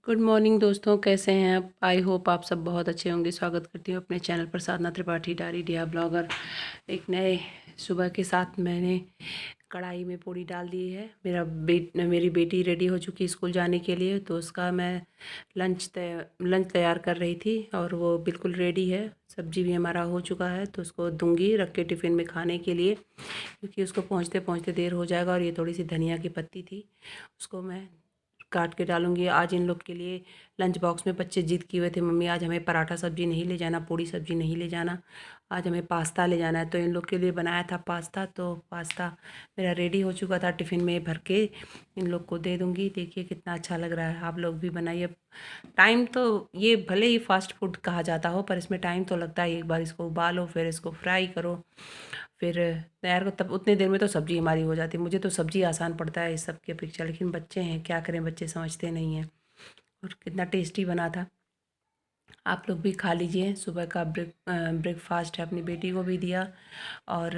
Good morning दोस्तों, कैसे हैं आप? आई होप आप सब बहुत अच्छे होंगे। स्वागत करती हूँ अपने चैनल पर साधना त्रिपाठी डायरी डिया ब्लॉगर। एक नए सुबह के साथ मैंने कढ़ाई में पूड़ी डाल दी है। मेरी बेटी रेडी हो चुकी है स्कूल जाने के लिए, तो उसका मैं लंच तैयार कर रही थी और वो बिल्कुल रेडी है। सब्जी भी हमारा हो चुका है, तो उसको दूंगी रख के टिफ़िन में खाने के लिए, क्योंकि उसको पहुँचते पहुँचते देर हो जाएगा। और ये थोड़ी सी धनिया की पत्ती थी, उसको मैं काट के डालूंगी। आज इन लोग के लिए लंच बॉक्स में बच्चे जिद किए हुए थे, मम्मी आज हमें पराठा सब्जी नहीं ले जाना, पूड़ी सब्जी नहीं ले जाना, आज हमें पास्ता ले जाना है। तो इन लोग के लिए बनाया था पास्ता। तो पास्ता मेरा रेडी हो चुका था, टिफ़िन में भर के इन लोग को दे दूँगी। देखिए कितना अच्छा लग रहा है, आप लोग भी बनाइए। टाइम तो ये भले ही फास्ट फूड कहा जाता हो, पर इसमें टाइम तो लगता है। एक बार इसको उबालो, फिर इसको फ्राई करो, फिर तैयार को, तब उतनी देर में तो सब्ज़ी हमारी हो जाती है। मुझे तो सब्ज़ी आसान पड़ता है इस सब की अपेक्षा, लेकिन बच्चे हैं, क्या करें, बच्चे समझते नहीं हैं। और कितना टेस्टी बना था, आप लोग भी खा लीजिए। सुबह का ब्रेकफास्ट है, अपनी बेटी को भी दिया। और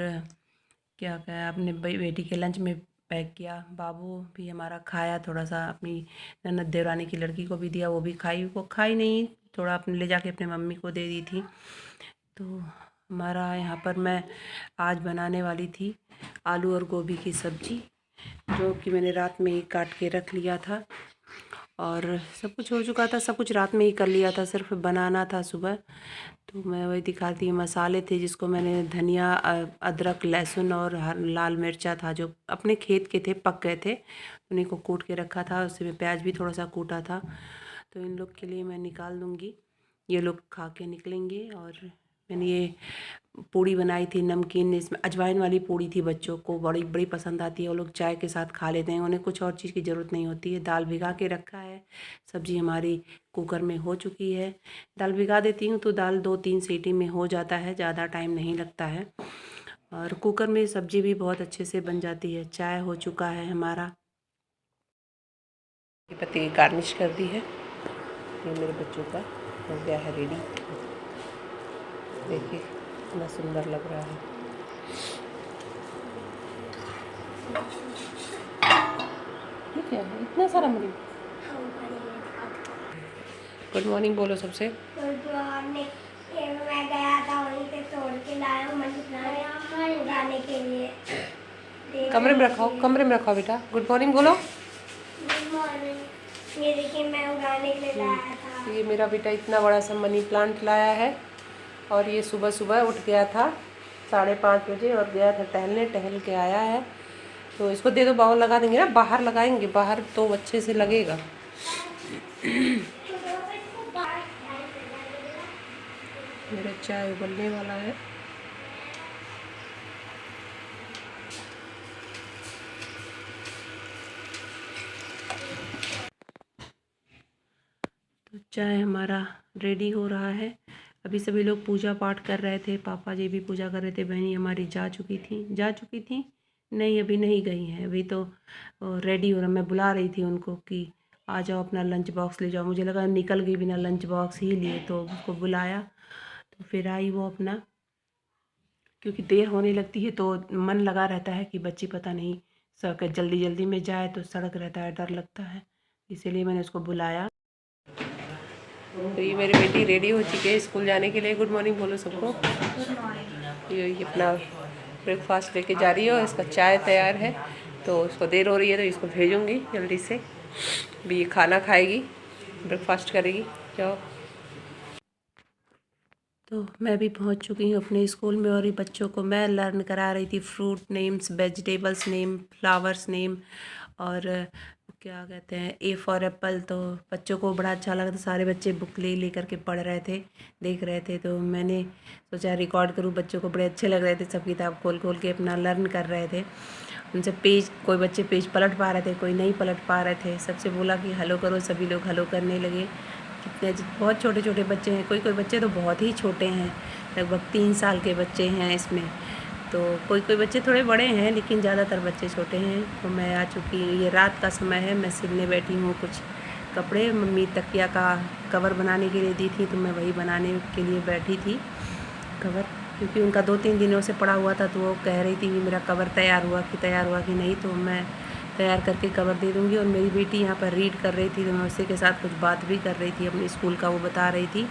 क्या कहा, अपने बेटी के लंच में पैक किया। बाबू भी हमारा खाया, थोड़ा सा अपनी ननद देवरानी की लड़की को भी दिया, वो भी खाई। वो खाई नहीं, थोड़ा अपने ले जाके अपने मम्मी को दे दी थी। तो हमारा यहाँ पर मैं आज बनाने वाली थी आलू और गोभी की सब्ज़ी, जो कि मैंने रात में ही काट के रख लिया था। और सब कुछ हो चुका था, सब कुछ रात में ही कर लिया था, सिर्फ बनाना था सुबह। तो मैं वही दिखाती हूँ। मसाले थे जिसको मैंने धनिया, अदरक, लहसुन और लाल मिर्चा था जो अपने खेत के थे, पक गए थे, उन्हीं को कूट के रखा था। उसमें प्याज भी थोड़ा सा कूटा था। तो इन लोग के लिए मैं निकाल दूँगी, ये लोग खा के निकलेंगे। और मैंने ये पूड़ी बनाई थी नमकीन, इसमें अजवाइन वाली पूड़ी थी। बच्चों को बड़ी बड़ी पसंद आती है, वो लोग चाय के साथ खा लेते हैं, उन्हें कुछ और चीज़ की ज़रूरत नहीं होती है। दाल भिगा के रखा है, सब्ज़ी हमारी कुकर में हो चुकी है। दाल भिगा देती हूँ तो दाल 2-3 सीटी में हो जाता है, ज़्यादा टाइम नहीं लगता है। और कुकर में सब्ज़ी भी बहुत अच्छे से बन जाती है। चाय हो चुका है हमारा, पत्ती की गार्निश कर दी है। ये मेरे बच्चों का हो गया है रेडी, देखिए कितना सुंदर लग रहा है। ठीक है, इतना सारा मरीज। गुड मॉर्निंग बोलो सबसे। Good morning. ये मैं गया था वहीं पे तोड़ के लाया हूँ मनी प्लांट उगाने के लिए। कमरे में रखाओ, कमरे में रखाओ बेटा। गुड मॉर्निंग बोलो। Good morning. ये देखिए मैं उगाने के लिए लाया था। ये मेरा बेटा इतना बड़ा सा मनी प्लांट लाया है, और ये सुबह सुबह उठ गया था 5:30 बजे और गया था टहलने, टहल के आया है। तो इसको दे दो, बाहर लगा देंगे ना, बाहर लगाएंगे, बाहर तो अच्छे से लगेगा। मेरा चाय उबलने वाला है। तो चाय हमारा रेडी हो रहा है। अभी सभी लोग पूजा पाठ कर रहे थे, पापा जी भी पूजा कर रहे थे, बहनी हमारी जा चुकी थी। नहीं, अभी नहीं गई हैं, अभी तो रेडी हो रहा। मैं बुला रही थी उनको कि आ जाओ, अपना लंच बॉक्स ले जाओ। मुझे लगा निकल गई बिना लंच बॉक्स ही लिए, तो उसको बुलाया, तो फिर आई वो अपना। क्योंकि देर होने लगती है तो मन लगा रहता है कि बच्ची पता नहीं सड़क जल्दी जल्दी में जाए, तो सड़क रहता है, डर लगता है, इसीलिए मैंने उसको बुलाया। तो ये मेरी बेटी रेडी हो चुकी है स्कूल जाने के लिए। गुड मॉर्निंग बोलो सबको। ये अपना ब्रेकफास्ट लेके जा रही है और इसका चाय तैयार है, तो उसको देर हो रही है तो इसको भेजूँगी जल्दी से। अभी ये खाना खाएगी, ब्रेकफास्ट करेगी। जाओ। तो मैं भी पहुंच चुकी हूँ अपने स्कूल में, और ये बच्चों को मैं लर्न करा रही थी fruit names, vegetables name, flowers name, और क्या कहते हैं, ए फॉर एप्पल। तो बच्चों को बड़ा अच्छा लगा था, सारे बच्चे बुक ले कर के पढ़ रहे थे, देख रहे थे। तो मैंने सोचा रिकॉर्ड करूँ, बच्चों को बड़े अच्छे लग रहे थे, सब किताब खोल खोल के अपना लर्न कर रहे थे। उनसे पेज, कोई बच्चे पेज पलट पा रहे थे, कोई नहीं पलट पा रहे थे। सबसे बोला कि हेलो करो, सभी लोग हेलो करने लगे। कितने बहुत छोटे छोटे बच्चे हैं, कोई कोई बच्चे तो बहुत ही छोटे हैं, लगभग 3 साल के बच्चे हैं इसमें। तो कोई कोई बच्चे थोड़े बड़े हैं, लेकिन ज़्यादातर बच्चे छोटे हैं। तो मैं आ चुकी, ये रात का समय है, मैं सिलने बैठी हूँ कुछ कपड़े। मम्मी तकिया का कवर बनाने के लिए दी थी, तो मैं वही बनाने के लिए बैठी थी कवर, क्योंकि उनका 2-3 दिनों से पड़ा हुआ था। तो वो कह रही थी कि मेरा कवर तैयार हुआ कि नहीं, तो मैं तैयार करके कवर दे दूँगी। और मेरी बेटी यहाँ पर रीड कर रही थी तो मैं उसी के साथ कुछ बात भी कर रही थी, अपने स्कूल का वो बता रही थी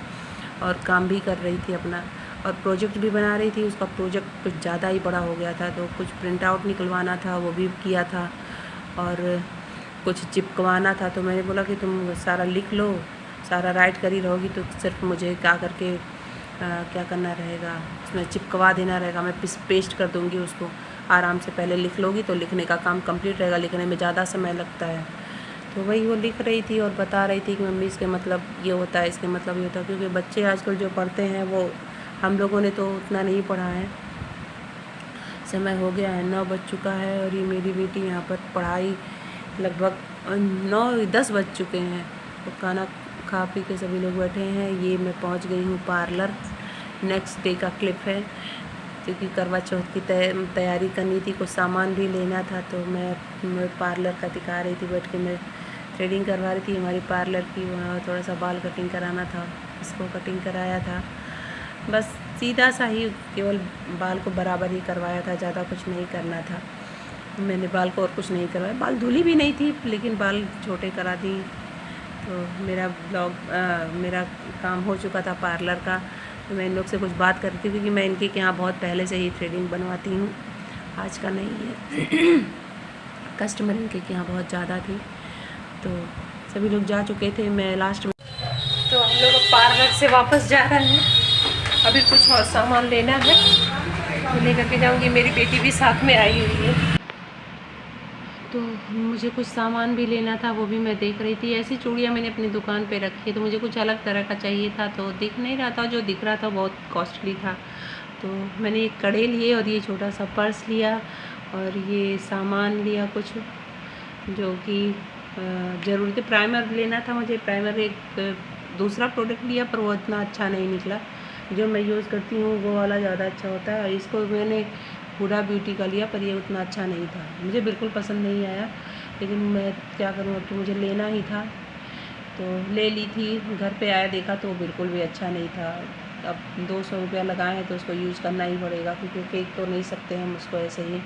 और काम भी कर रही थी अपना, और प्रोजेक्ट भी बना रही थी। उसका प्रोजेक्ट कुछ ज़्यादा ही बड़ा हो गया था तो कुछ प्रिंट आउट निकलवाना था, वो भी किया था, और कुछ चिपकवाना था। तो मैंने बोला कि तुम सारा लिख लो, सारा राइट करी रहोगी तो सिर्फ मुझे क्या करके क्या करना रहेगा, उसमें चिपकवा देना रहेगा, मैं पेस्ट कर दूँगी उसको। आराम से पहले लिख लोगी तो लिखने का काम कंप्लीट रहेगा, लिखने में ज़्यादा समय लगता है। तो वही वो लिख रही थी और बता रही थी कि मम्मी इसके मतलब ये होता है, इसके मतलब ये होता है, क्योंकि बच्चे आजकल जो पढ़ते हैं वो हम लोगों ने तो उतना नहीं पढ़ा है। समय हो गया है, 9 बज चुका है और ये मेरी बेटी यहाँ पर पढ़ाई लगभग 9-10 बज चुके हैं। तो खाना खा पी के सभी लोग बैठे हैं। ये मैं पहुँच गई हूँ पार्लर। नेक्स्ट डे का क्लिप है, क्योंकि करवा चौथ की तैयारी करनी थी, कुछ सामान भी लेना था। तो मैं पार्लर का दिखा रही थी, बैठ के मैं थ्रेडिंग करवा रही थी हमारी पार्लर की। वहाँ थोड़ा सा बाल कटिंग कराना था, इसको कटिंग कराया था, बस सीधा सा ही, केवल बाल को बराबर ही करवाया था, ज़्यादा कुछ नहीं करना था। मैंने बाल को और कुछ नहीं करवाया, बाल धुली भी नहीं थी लेकिन बाल छोटे करा दी। तो मेरा काम हो चुका था पार्लर का। तो मैं इन लोग से कुछ बात कर रही थी, क्योंकि मैं इनके यहाँ बहुत पहले से ही थ्रेडिंग बनवाती हूँ, आज का नहीं है। कस्टमर इनके यहाँ बहुत ज़्यादा थी, तो सभी लोग जा चुके थे, मैं लास्ट में। तो हम लोग पार्लर से वापस जा रहे हैं। अभी कुछ और सामान लेना है तो लेकर के जाऊँगी। मेरी बेटी भी साथ में आई हुई है, तो मुझे कुछ सामान भी लेना था, वो भी मैं देख रही थी। ऐसी चूड़ियाँ मैंने अपनी दुकान पे रखी, तो मुझे कुछ अलग तरह का चाहिए था, तो दिख नहीं रहा था, जो दिख रहा था बहुत कॉस्टली था। तो मैंने एक कड़े लिए और ये छोटा सा पर्स लिया और ये सामान लिया कुछ जो कि ज़रूरत है। प्राइमर लेना था मुझे, प्राइमर एक दूसरा प्रोडक्ट लिया पर वो इतना अच्छा नहीं निकला। जो मैं यूज़ करती हूँ वो वाला ज़्यादा अच्छा होता है। इसको मैंने हुडा ब्यूटी का लिया पर ये उतना अच्छा नहीं था, मुझे बिल्कुल पसंद नहीं आया, लेकिन मैं क्या करूँ, अब तो मुझे लेना ही था तो ले ली थी। घर पे आया देखा तो बिल्कुल भी अच्छा नहीं था। अब 200 रुपया लगाए हैं तो उसको यूज़ करना ही पड़ेगा, क्योंकि फेंक तो नहीं सकते हम उसको ऐसे ही।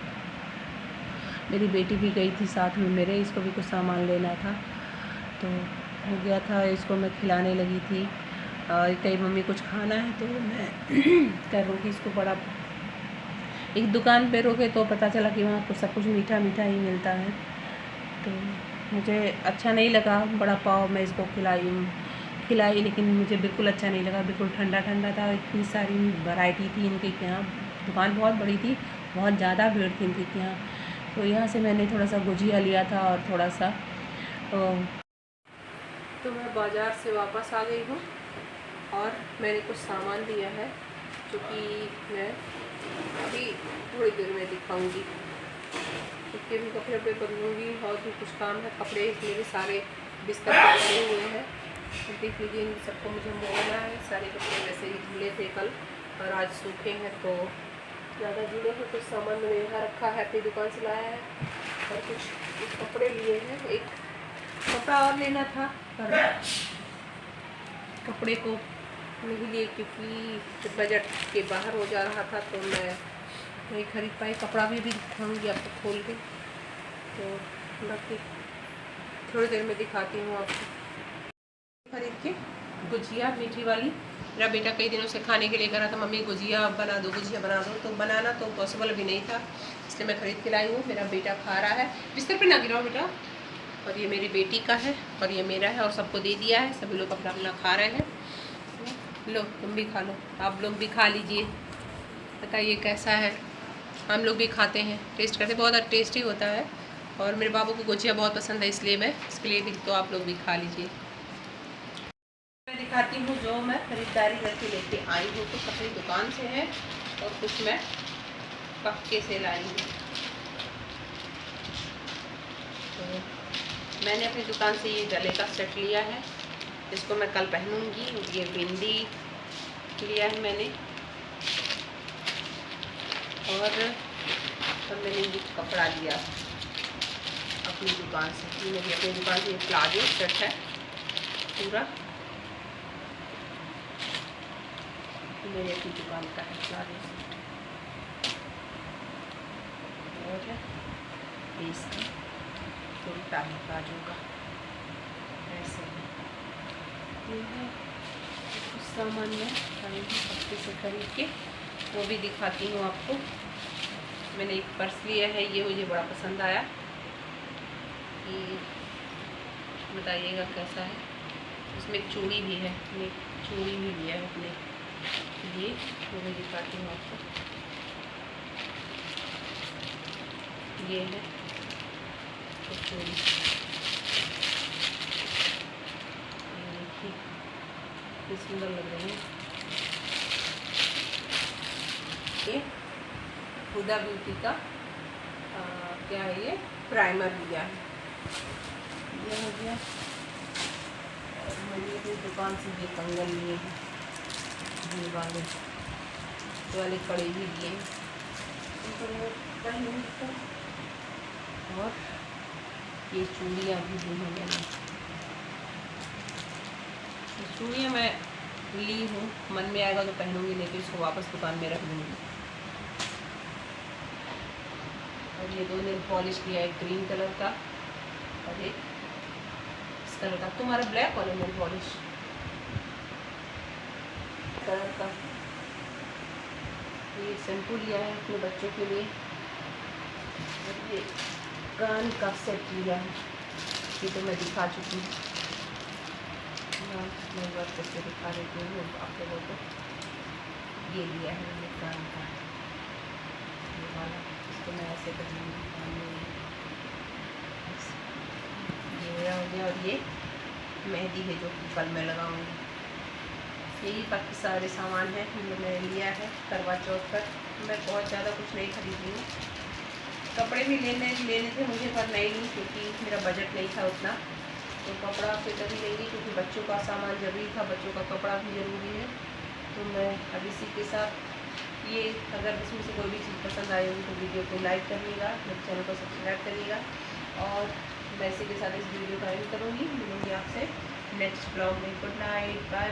मेरी बेटी भी गई थी साथ में मेरे, इसको भी कुछ सामान लेना था तो हो गया था। इसको मैं खिलाने लगी थी और कहीं मम्मी कुछ खाना है तो मैं कह रही कि इसको बड़ा एक दुकान पे रोके तो पता चला कि वहाँ कुछ सब कुछ मीठा मीठा ही मिलता है, तो मुझे अच्छा नहीं लगा। बड़ा पाव मैं इसको खिलाई लेकिन मुझे बिल्कुल अच्छा नहीं लगा, बिल्कुल ठंडा ठंडा था। इतनी सारी वैरायटी थी इनके यहाँ, दुकान बहुत बड़ी थी, बहुत ज़्यादा भीड़ थी इनके यहाँ। तो यहाँ से मैंने थोड़ा सा गुजिया लिया था और थोड़ा सा तो मैं बाज़ार से वापस आ गई हूँ और मैंने कुछ सामान लिया है जो कि मैं अभी थोड़ी देर में दिखाऊंगी, क्योंकि अभी कपड़े पे बदलूँगी और भी कुछ काम है। कपड़े मेरे सारे बिस्तर पर पड़े हुए हैं, देख लीजिए, इन सबको मुझे मोड़ना है। सारे कपड़े वैसे ही धुले थे कल और आज सूखे हैं, तो ज़्यादा जुड़े हैं। कुछ सामान मैंने यहाँ रखा है, अपनी दुकान से लाया है, और कुछ कपड़े लिए हैं। एक कपड़ा और लेना था पर कपड़े को नहीं लिए क्योंकि बजट के बाहर हो जा रहा था, तो मैं नहीं खरीद पाई। कपड़ा भी दिखाऊंगी आपको खोल के, तो बाकी थोड़ी देर में दिखाती हूँ आपको। खरीद के गुजिया मीठी वाली, मेरा बेटा कई दिनों से खाने के लिए कह रहा था मम्मी गुजिया बना दो, गुजिया बना दो। तो बनाना तो पॉसिबल भी नहीं था, इसलिए मैं ख़रीद के लाई हूँ। मेरा बेटा खा रहा है, बिस्तर पे ना गिराओ बेटा। और ये मेरी बेटी का है और ये मेरा है, और सबको दे दिया है। सभी लोग अपना अपना खा रहे हैं। लो तुम भी खा लो, आप लोग भी खा लीजिए, बताइए कैसा है। हम लोग भी खाते हैं, टेस्ट करते, बहुत टेस्टी होता है। और मेरे बाबू को गुजिया बहुत पसंद है, इसलिए मैं इसके लिए भी, तो आप लोग भी खा लीजिए। मैं दिखाती हूँ जो मैं खरीदारी करके लेके आई हूँ। कुछ अपनी दुकान से है और कुछ मैं पक्के से लाई हूँ। तो मैंने अपनी दुकान से ये गले का सेट लिया है, इसको मैं कल पहनूंगी। ये बिंदी लिया है मैंने, और मैंने ये कपड़ा लिया अपनी दुकान से। ये मेरी अपनी दुकान से ये प्लाजो सेट है पूरा, मेरी अपनी दुकान का है प्लाजो सेट। और इसका फुल टाई बाजू का ऐसे है। ये है कुछ सामान मैं खरीदी पत्ते से खरीद के, वो भी दिखाती हूँ आपको। मैंने एक पर्स लिया है, ये मुझे बड़ा पसंद आया। ये बताइएगा कैसा है। इसमें एक चूड़ी भी है, मैं चूड़ी भी लिया है अपने, ये वो भी दिखाती हूँ आपको। ये है तो चूड़ी, ये सुंदर लग रही है। ये हुदा ब्यूटी का क्या है, ये प्राइमर लिया है, ये हो गया। और मैंने अपनी दुकान से ये कंगन लिए हैं, ये वाले कड़े भी लिए हैं, उनको मैं पहनूंगी। और ये चूड़ियाँ भी ली हैं मैंने। चूड़ियाँ मैं ली हूँ, मन में आएगा तो पहनूंगी, नहीं तो इसको वापस दुकान में रख दूँगी। और ये 2 नेल पॉलिश लिया है, ग्रीन कलर का और एक इस कलर का। तुम्हारा ब्लैक वाला नेल पॉलिश कलर का। ये शैम्पू लिया है अपने बच्चों के लिए। और ये कान का सेट लिया है, ये तो मैं दिखा चुकी हूँ। मैं बात करके दिखा देती हूँ आप लोगों को। ये लिया है मैंने कान का, ये वाला, इसको मैं ऐसे करूँगी कान में। ये मेरा हो गया। और ये मेहंदी है जो कि कल मैं लगाऊंगी। यही बाकी सारे सामान हैं जो मैंने लिया है करवा चौथ पर। मैं बहुत ज़्यादा कुछ नहीं खरीदी हूँ। कपड़े भी लेने थे मुझे, पर नहीं ली क्योंकि मेरा बजट नहीं था उतना। तो कपड़ा फिर तभी लेंगी क्योंकि बच्चों का सामान ज़रूरी था, बच्चों का कपड़ा भी ज़रूरी है। तो मैं अब इसी के साथ ये, अगर इसमें से कोई भी चीज़ पसंद आई होगी तो वीडियो को लाइक करिएगा, मेरे चैनल को सब्सक्राइब करिएगा। और मैं इसी के साथ इस वीडियो का एंड करूँगी। मिलूँगी आपसे नेक्स्ट ब्लॉग में। Good night, bye.